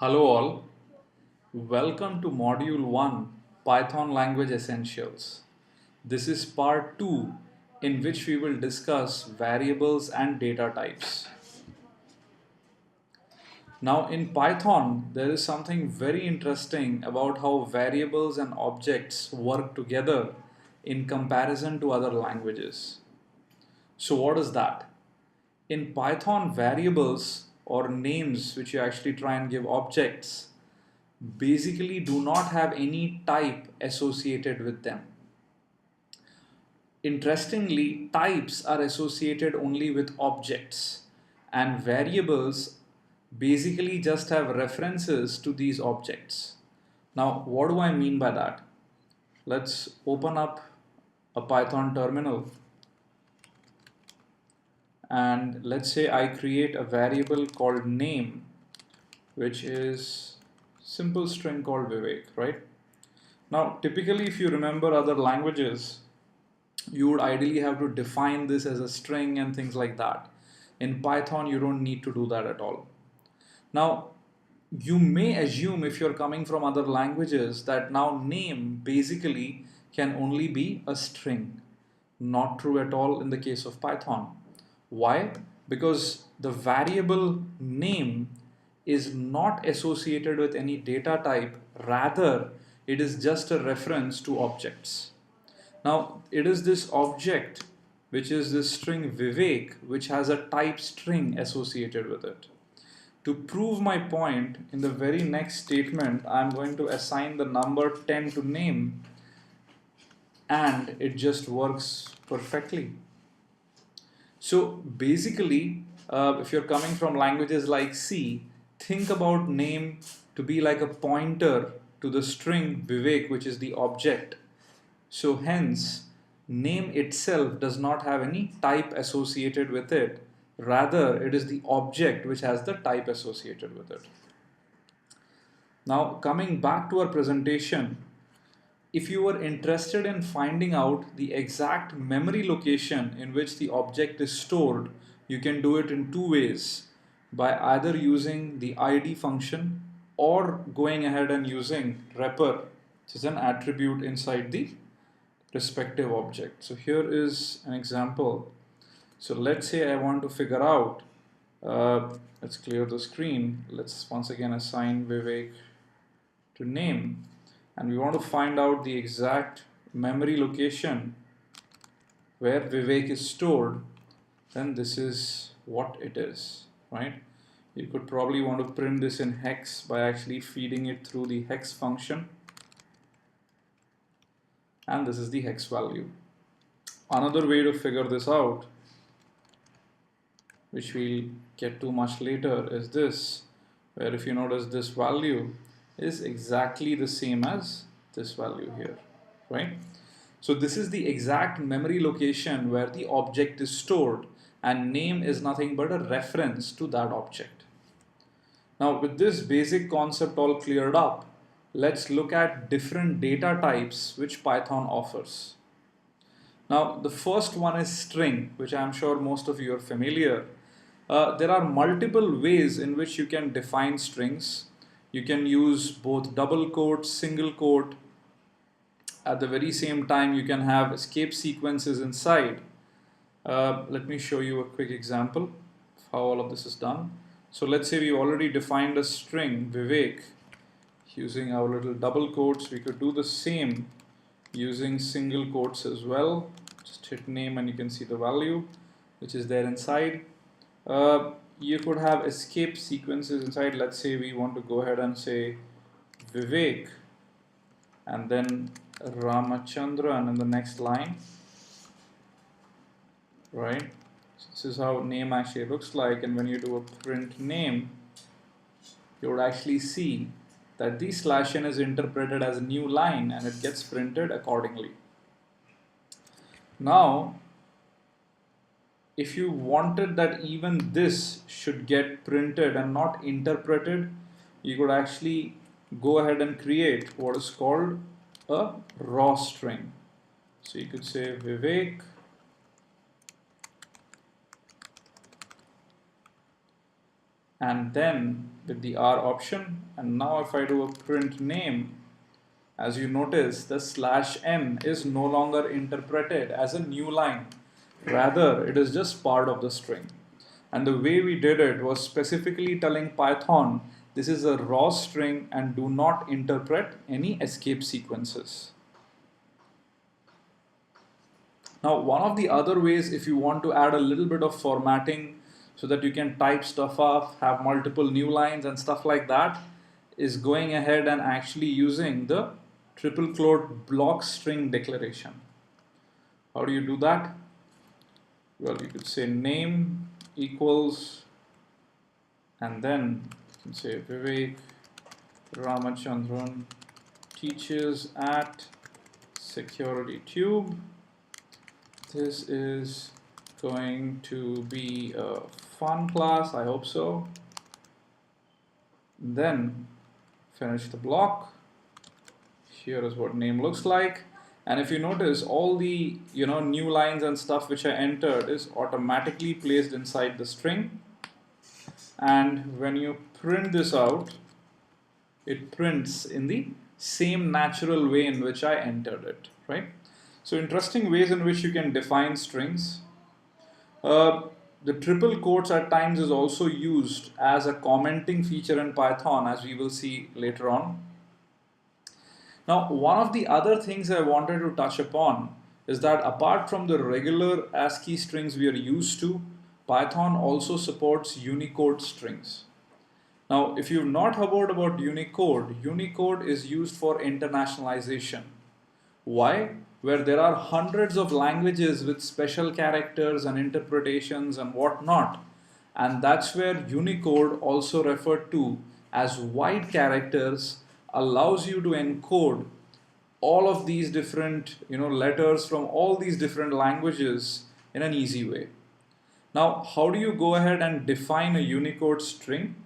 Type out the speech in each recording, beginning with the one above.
Hello all, welcome to Module 1 Python Language Essentials. This is part 2 in which we will discuss variables and data types. Now in Python there is something very interesting about how variables and objects work together in comparison to other languages. So what is that? In Python, variables or names which you actually try and give objects basically do not have any type associated with them. Interestingly, types are associated only with objects, and variables basically just have references to these objects. Now, what do I mean by that? Let's open up a Python terminal, and let's say I create a variable called name, which is simple string called Vivek, right? Now, typically, if you remember other languages, you would ideally have to define this as a string and things like that. In Python, you don't need to do that at all. Now, you may assume if you're coming from other languages that now name basically can only be a string. Not true at all in the case of Python. Why? Because the variable name is not associated with any data type, rather it is just a reference to objects. Now it is this object which is this string Vivek which has a type string associated with it. To prove my point, in the very next statement I am going to assign the number 10 to name, and it just works perfectly. So basically, if you're coming from languages like C, think about name to be like a pointer to the string Vivek, which is the object. So hence, name itself does not have any type associated with it. Rather, it is the object which has the type associated with it. Now, coming back to our presentation, if you were interested in finding out the exact memory location in which the object is stored, you can do it in two ways, by either using the id function or going ahead and using repr, which is an attribute inside the respective object. So here is an example. So let's say I want to figure out, let's clear the screen. Let's once again assign Vivek to name, and we want to find out the exact memory location where Vivek is stored. Then this is what it is, right? You could probably want to print this in hex by actually feeding it through the hex function, and this is the hex value. Another way to figure this out, which we'll get to much later, is this, where if you notice this value is exactly the same as this value here, right? So this is the exact memory location where the object is stored, and name is nothing but a reference to that object. Now with this basic concept all cleared up, let's look at different data types which Python offers. Now the first one is string, which I'm sure most of you are familiar. There are multiple ways in which you can define strings. You can use both double quotes, single quote. At the very same time, you can have escape sequences inside. Let me show you a quick example of how all of this is done. So let's say we already defined a string Vivek using our little double quotes. We could do the same using single quotes as well. Just hit name and you can see the value which is there inside. You could have escape sequences inside. Let's say we want to go ahead and say Vivek and then Ramachandran in the next line, right? So this is how name actually looks like, and when you do a print name, you would actually see that the /n is interpreted as a new line and it gets printed accordingly. Now if you wanted that even this should get printed and not interpreted, you could actually go ahead and create what is called a raw string. So you could say Vivek and then with the R option, and now if I do a print name, as you notice, the /n is no longer interpreted as a new line. Rather, it is just part of the string. And the way we did it was specifically telling Python, this is a raw string and do not interpret any escape sequences. Now, one of the other ways, if you want to add a little bit of formatting so that you can type stuff up, have multiple new lines and stuff like that, is going ahead and actually using the triple quote block string declaration. How do you do that? Well, you could say name equals, and then you can say Vivek Ramachandran teaches at SecurityTube. This is going to be a fun class, I hope so. Then finish the block. Here is what name looks like. And if you notice, all the new lines and stuff which I entered is automatically placed inside the string. And when you print this out, it prints in the same natural way in which I entered it, right? So interesting ways in which you can define strings. The triple quotes at times is also used as a commenting feature in Python, as we will see later on. Now, one of the other things I wanted to touch upon is that apart from the regular ASCII strings we are used to, Python also supports Unicode strings. Now, if you've not heard about Unicode, Unicode is used for internationalization. Why? Where there are hundreds of languages with special characters and interpretations and whatnot. And that's where Unicode, also referred to as wide characters, allows you to encode all of these different letters from all these different languages in an easy way. Now, how do you go ahead and define a Unicode string?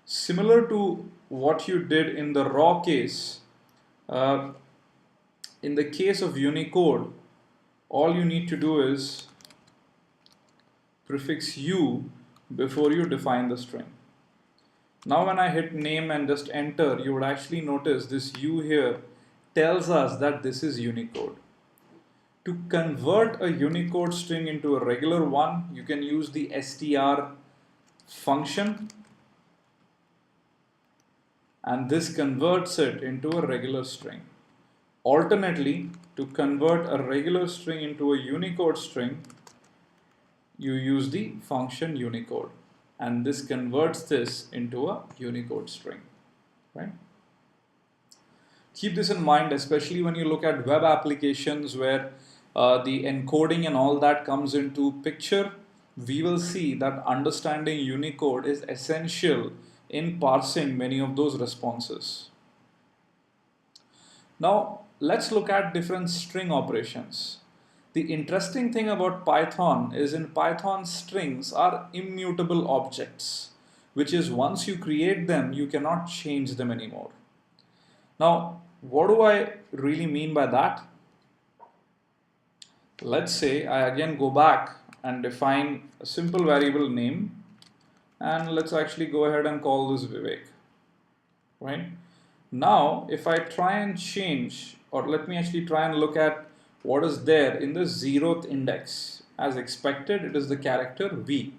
Similar to what you did in the raw case, in the case of Unicode, all you need to do is prefix U before you define the string. Now when I hit name and just enter, you would actually notice this U here tells us that this is Unicode. To convert a Unicode string into a regular one, you can use the str function, and this converts it into a regular string. Alternately, to convert a regular string into a Unicode string, you use the function Unicode, and this converts this into a Unicode string, right? Keep this in mind, especially when you look at web applications where the encoding and all that comes into picture. We will see that understanding Unicode is essential in parsing many of those responses. Now, let's look at different string operations. The interesting thing about Python is in Python, strings are immutable objects, which is once you create them, you cannot change them anymore. Now, what do I really mean by that? Let's say I again go back and define a simple variable name, and let's actually go ahead and call this Vivek, right? Now, if I try and change, or let me actually try and look at what is there in the 0th index. As expected, it is the character V.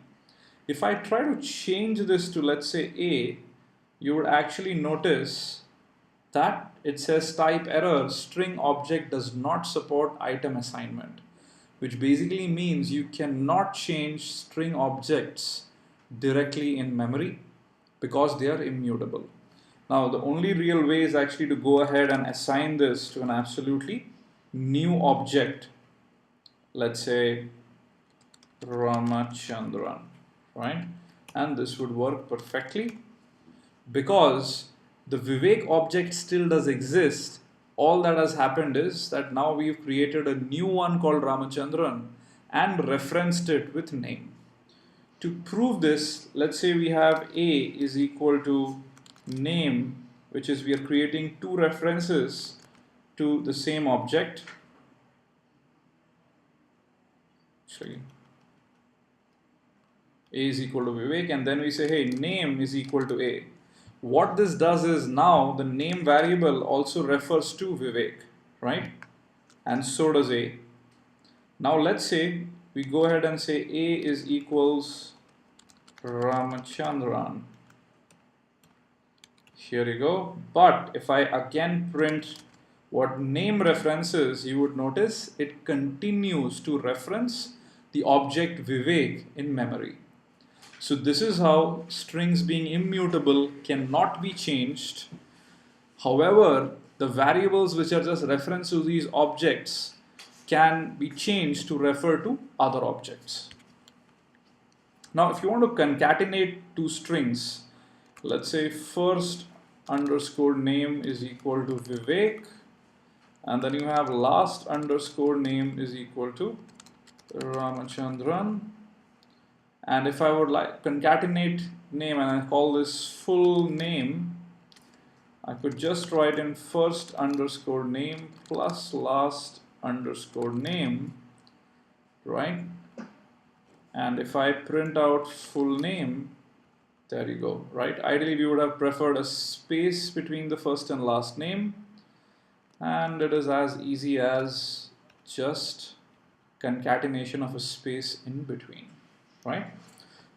If I try to change this to, let's say, A, you would actually notice that it says type error, string object does not support item assignment, which basically means you cannot change string objects directly in memory because they are immutable. Now, the only real way is actually to go ahead and assign this to an absolutely new object. Let's say Ramachandran, right? And this would work perfectly because the Vivek object still does exist. All that has happened is that now we've created a new one called Ramachandran and referenced it with name. To prove this, let's say we have A is equal to name, which is we are creating two references to the same object. Actually, A is equal to Vivek, and then we say, hey, name is equal to A. What this does is now the name variable also refers to Vivek, right? And so does A. Now let's say we go ahead and say A is equals Ramachandran. Here you go. But if I again print what name references, you would notice it continues to reference the object Vivek in memory. So this is how strings being immutable cannot be changed. However, the variables which are just reference to these objects can be changed to refer to other objects. Now, if you want to concatenate two strings, let's say first underscore name is equal to Vivek, and then you have last underscore name is equal to Ramachandran. And if I would like concatenate name and I call this full name, I could just write in first underscore name plus last underscore name, right? And if I print out full name, there you go, right? Ideally, we would have preferred a space between the first and last name, and it is as easy as just concatenation of a space in between, right?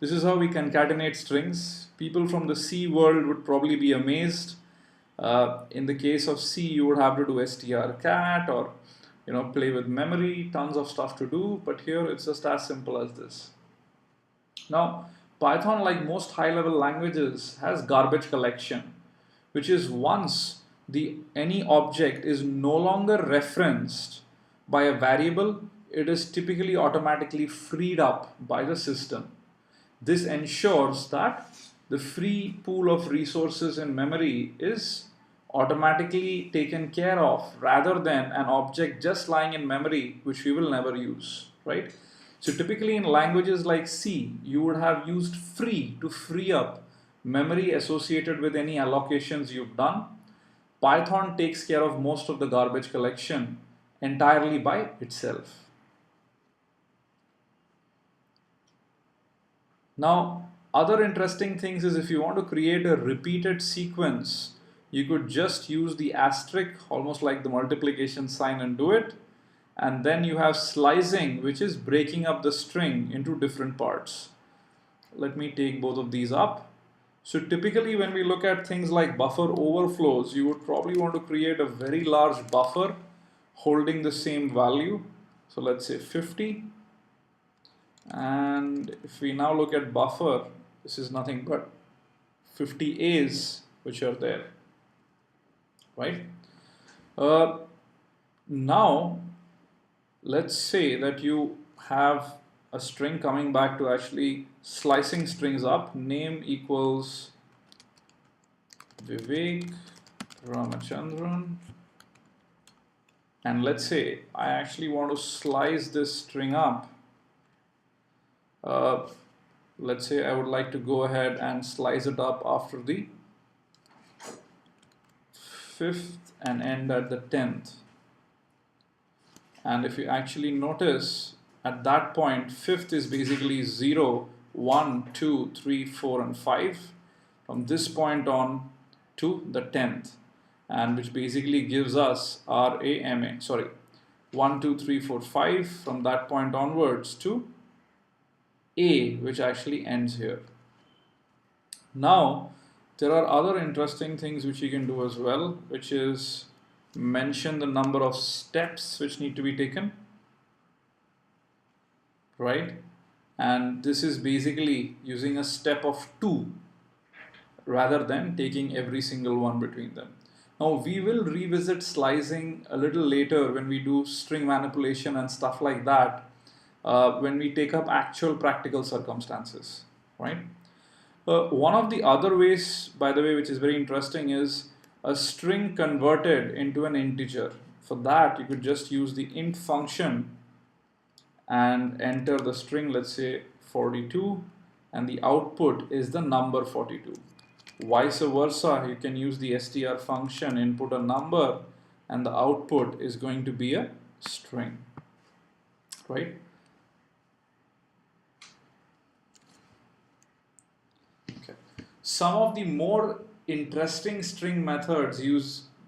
This is how we concatenate strings. People from the C world would probably be amazed. In the case of C, you would have to do strcat or play with memory, tons of stuff to do, but here it's just as simple as this. Now, Python, like most high-level languages, has garbage collection, which is once any object is no longer referenced by a variable, it is typically automatically freed up by the system. This ensures that the free pool of resources in memory is automatically taken care of rather than an object just lying in memory which we will never use, right? So typically in languages like C, you would have used free to free up memory associated with any allocations you've done. Python takes care of most of the garbage collection entirely by itself. Now, other interesting things is if you want to create a repeated sequence, you could just use the asterisk, almost like the multiplication sign, and do it. And then you have slicing, which is breaking up the string into different parts. Let me take both of these up. So typically when we look at things like buffer overflows, you would probably want to create a very large buffer holding the same value. So let's say 50. And if we now look at buffer, this is nothing but 50 A's which are there, right? Now, let's say that you have a string coming back to actually slicing strings up. Name equals Vivek Ramachandran. And let's say I actually want to slice this string up. Let's say I would like to go ahead and slice it up after the 5th and end at the 10th. And if you actually notice, at that point, 5th is basically 0, 1, 2, 3, 4, and 5. From this point on to the 10th, and which basically gives us RAMA, 1, 2, 3, 4, 5, from that point onwards to A, which actually ends here. Now, there are other interesting things which you can do as well, which is mention the number of steps which need to be taken, right? And this is basically using a step of 2 rather than taking every single one between them. Now we will revisit slicing a little later when we do string manipulation and stuff like that, when we take up actual practical circumstances, right? One of the other ways, by the way, which is very interesting, is a string converted into an integer. For that, you could just use the int function and enter the string, let's say 42, and the output is the number 42. Vice versa, you can use the str function, input a number, and the output is going to be a string, right? Some of the more interesting string methods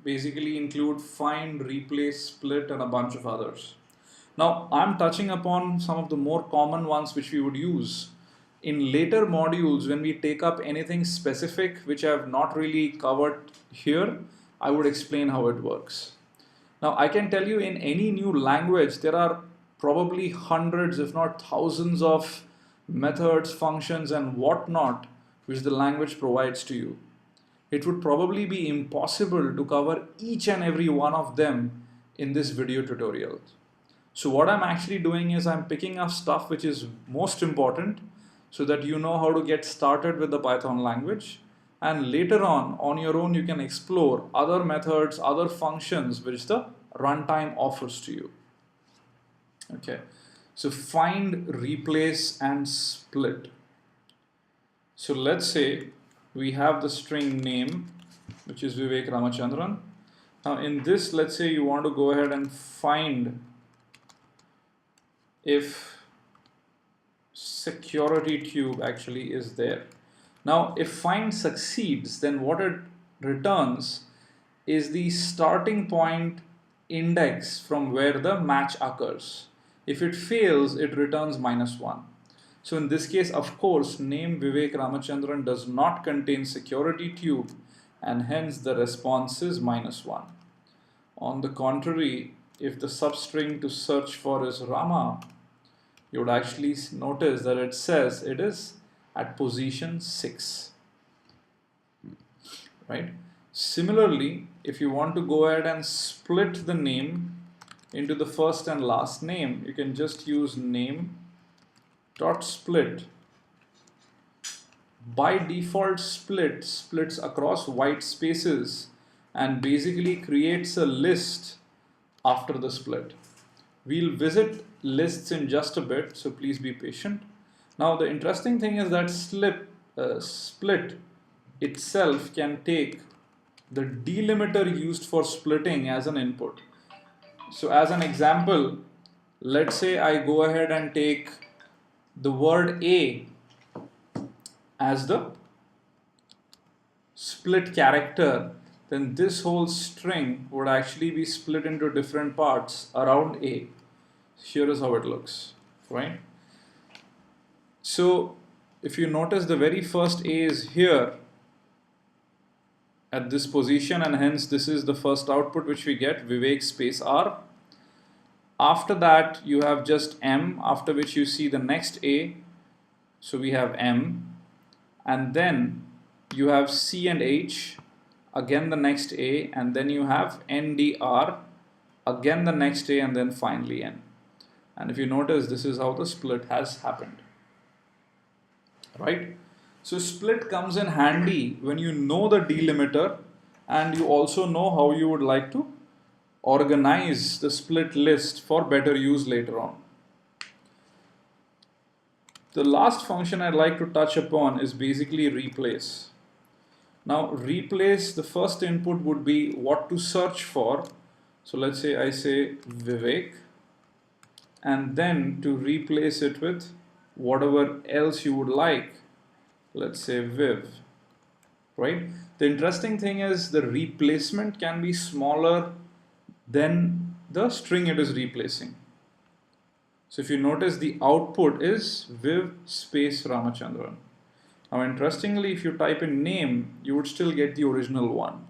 basically include find, replace, split, and a bunch of others. Now, I'm touching upon some of the more common ones which we would use. In later modules, when we take up anything specific which I have not really covered here, I would explain how it works. Now, I can tell you in any new language, there are probably hundreds, if not thousands, of methods, functions, and whatnot which the language provides to you. It would probably be impossible to cover each and every one of them in this video tutorial. So what I'm actually doing is I'm picking up stuff which is most important so that you know how to get started with the Python language, and later on your own you can explore other methods, other functions which the runtime offers to you. Okay, so find, replace, and split. So let's say we have the string name, which is Vivek Ramachandran. Now in this, let's say you want to go ahead and find if security tube actually is there. Now if find succeeds, then what it returns is the starting point index from where the match occurs. If it fails, it returns -1. So in this case, of course, name Vivek Ramachandran does not contain security tube, and hence the response is -1. On the contrary, if the substring to search for is Rama, you would actually notice that it says it is at position 6. Right? Similarly, if you want to go ahead and split the name into the first and last name, you can just use name dot split. By default, split splits across white spaces and basically creates a list after the split. We'll visit lists in just a bit, so please be patient. Now the interesting thing is that split itself can take the delimiter used for splitting as an input. So as an example, let's say I go ahead and take the word A as the split character, then this whole string would actually be split into different parts around A. Here is how it looks, right? So if you notice, the very first A is here at this position, and hence this is the first output which we get, Vivek space R. After that you have just M, after which you see the next A, so we have M, and then you have C and H, again the next A, and then you have NDR, again the next A, and then finally N. And if you notice, this is how the split has happened, right? So split comes in handy when you know the delimiter and you also know how you would like to organize the split list for better use later on. The last function I'd like to touch upon is basically replace. Now replace, the first input would be what to search for. So let's say I say Vivek, and then to replace it with whatever else you would like, let's say Viv, right? The interesting thing is the replacement can be smaller than the string it is replacing. So if you notice, the output is Viv space Ramachandran. Now interestingly, if you type in name, you would still get the original one.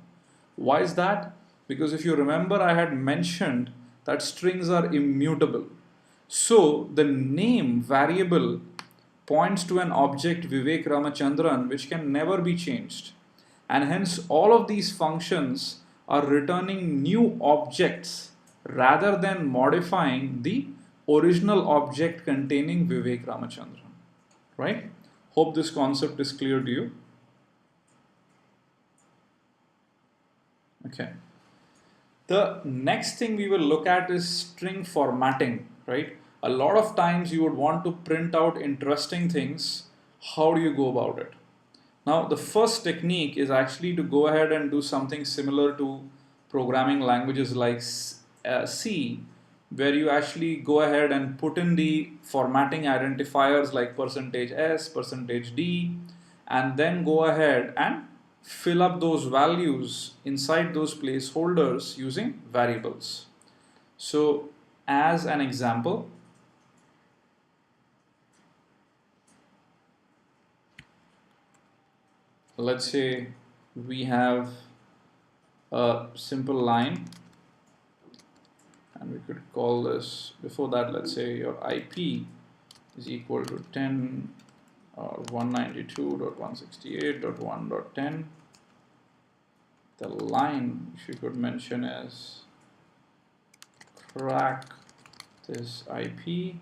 Why is that? Because if you remember, I had mentioned that strings are immutable. So the name variable points to an object Vivek Ramachandran which can never be changed, and hence all of these functions are returning new objects rather than modifying the original object containing Vivek Ramachandran, right? Hope this concept is clear to you. Okay. The next thing we will look at is string formatting, right? A lot of times you would want to print out interesting things. How do you go about it? Now, the first technique is actually to go ahead and do something similar to programming languages like C, where you actually go ahead and put in the formatting identifiers like %s, %d, and then go ahead and fill up those values inside those placeholders using variables. So as an example, let's say we have a simple line, and we could call this, before that, let's say your IP is equal to 10 or 192.168.1.10. The line, if you could mention, is crack this IP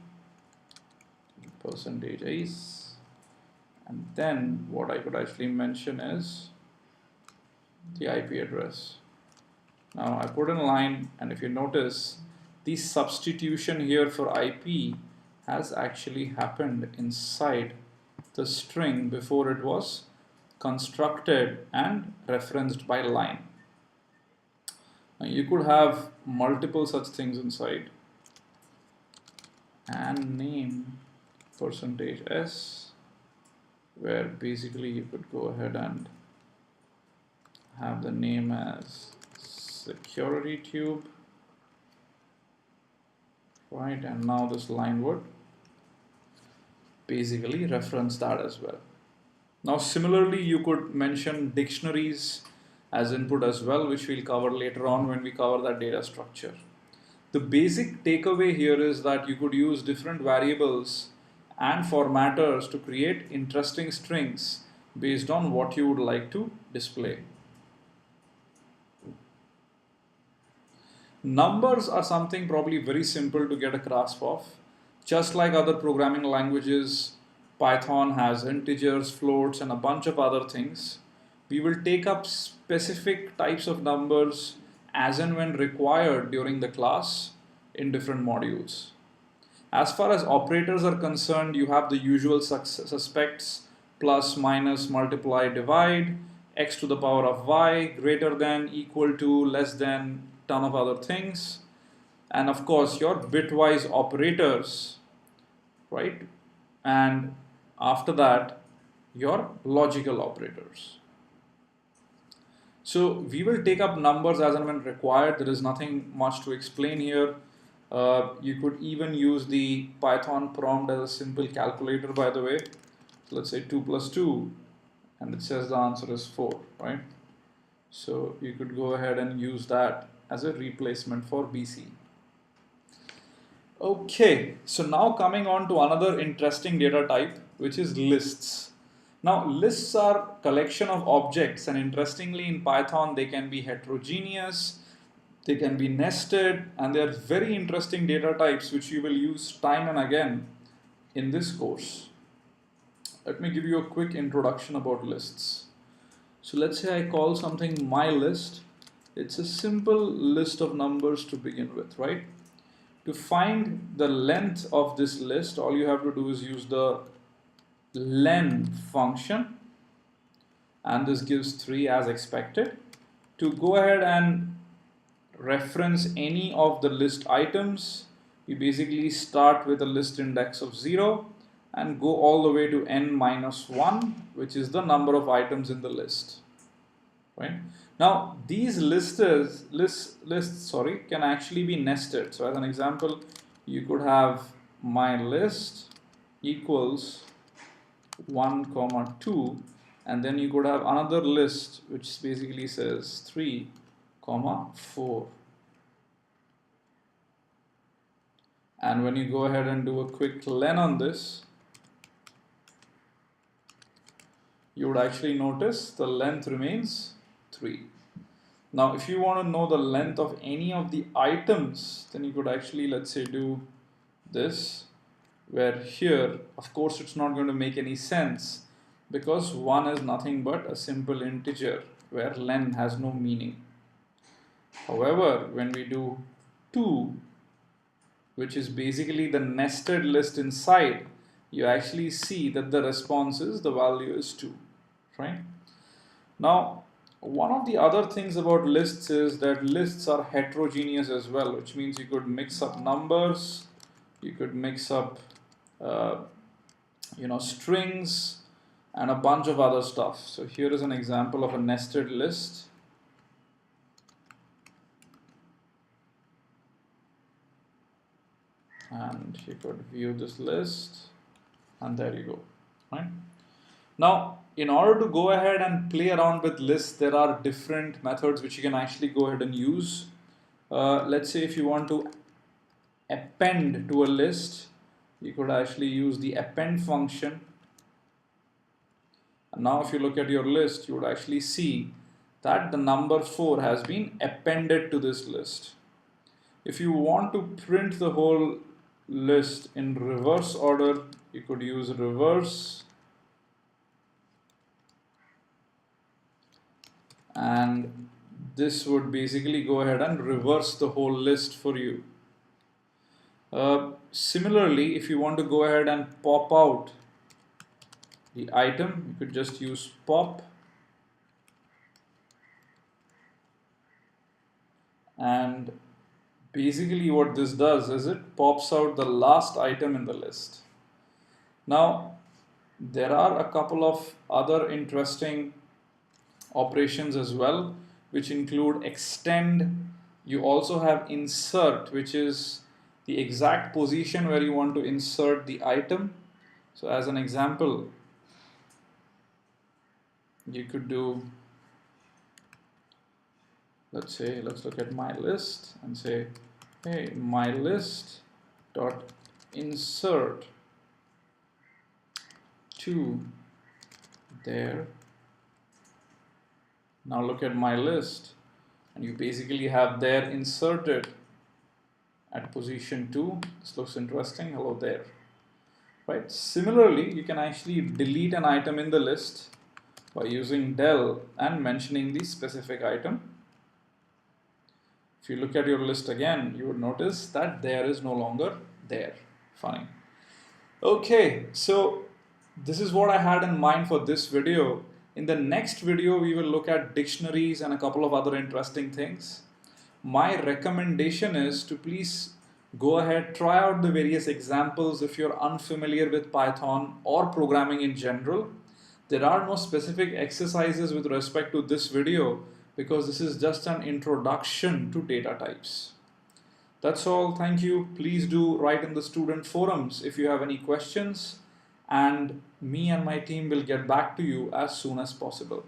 percentage is, and then what I could actually mention is the IP address. Now I put in a line, and if you notice, the substitution here for IP has actually happened inside the string before it was constructed and referenced by line. Now you could have multiple such things inside, and name percentage S, where basically you could go ahead and have the name as security tube, right? And now this line would basically reference that as well. Now similarly, you could mention dictionaries as input as well, which we'll cover later on when we cover that data structure. The basic takeaway here is that you could use different variables and formatters to create interesting strings based on what you would like to display. Numbers are something probably very simple to get a grasp of. Just like other programming languages, Python has integers, floats, and a bunch of other things. We will take up specific types of numbers as and when required during the class in different modules. As far as operators are concerned, you have the usual suspects: plus, minus, multiply, divide, x to the power of y, greater than, equal to, less than, ton of other things, and of course your bitwise operators, right? And after that, your logical operators. So we will take up numbers as and when required. There is nothing much to explain here. You could even use the Python prompt as a simple calculator, by the way. So let's say 2 plus 2, and it says the answer is 4, right? So you could go ahead and use that as a replacement for BC. Okay, so now coming on to another interesting data type, which is lists. Now lists are collection of objects, and interestingly in Python they can be heterogeneous, they can be nested, and they are very interesting data types which you will use time and again in this course. Let me give you a quick introduction about lists. So let's say I call something my list. It's a simple list of numbers to begin with, right? To find the length of this list, all you have to do is use the len function, and this gives 3 as expected. To go ahead and reference any of the list items, you basically start with a list index of 0 and go all the way to n minus 1, which is the number of items in the list, right? Now these lists can actually be nested. So as an example, you could have my list equals 1 comma 2, and then you could have another list which basically says 3 comma 4. And when you go ahead and do a quick len on this, you would actually notice the length remains 3. Now if you want to know the length of any of the items, then you could actually, let's say, do this, where here of course it's not going to make any sense because 1 is nothing but a simple integer where len has no meaning. However, when we do 2, which is basically the nested list inside, you actually see that the response is the value is 2, right? Now one of the other things about lists is that lists are heterogeneous as well, which means you could mix up numbers, you could mix up strings, and a bunch of other stuff. So here is an example of a nested list. And you could view this list, and there you go, right? Now, in order to go ahead and play around with lists, there are different methods which you can actually go ahead and use. Let's say if you want to append to a list, you could actually use the append function. And now if you look at your list, you would actually see that the number 4 has been appended to this list. If you want to print the whole list in reverse order, you could use reverse, and this would basically go ahead and reverse the whole list for you. Similarly, if you want to go ahead and pop out the item, you could just use pop, and basically what this does is it pops out the last item in the list. Now, there are a couple of other interesting operations as well, which include extend. You also have insert, which is the exact position where you want to insert the item. So as an example, you could do, let's look at my list and say, hey, my list dot insert to there. Now look at my list, and you basically have there inserted at position 2. This looks interesting. Hello there. Right. Similarly, you can actually delete an item in the list by using del and mentioning the specific item. If you look at your list again, you would notice that there is no longer there. Funny. Okay, so this is what I had in mind for this video. In the next video, we will look at dictionaries and a couple of other interesting things. My recommendation is to please go ahead, try out the various examples if you're unfamiliar with Python or programming in general. There are no specific exercises with respect to this video because this is just an introduction to data types. That's all. Thank you. Please do write in the student forums if you have any questions, and me and my team will get back to you as soon as possible.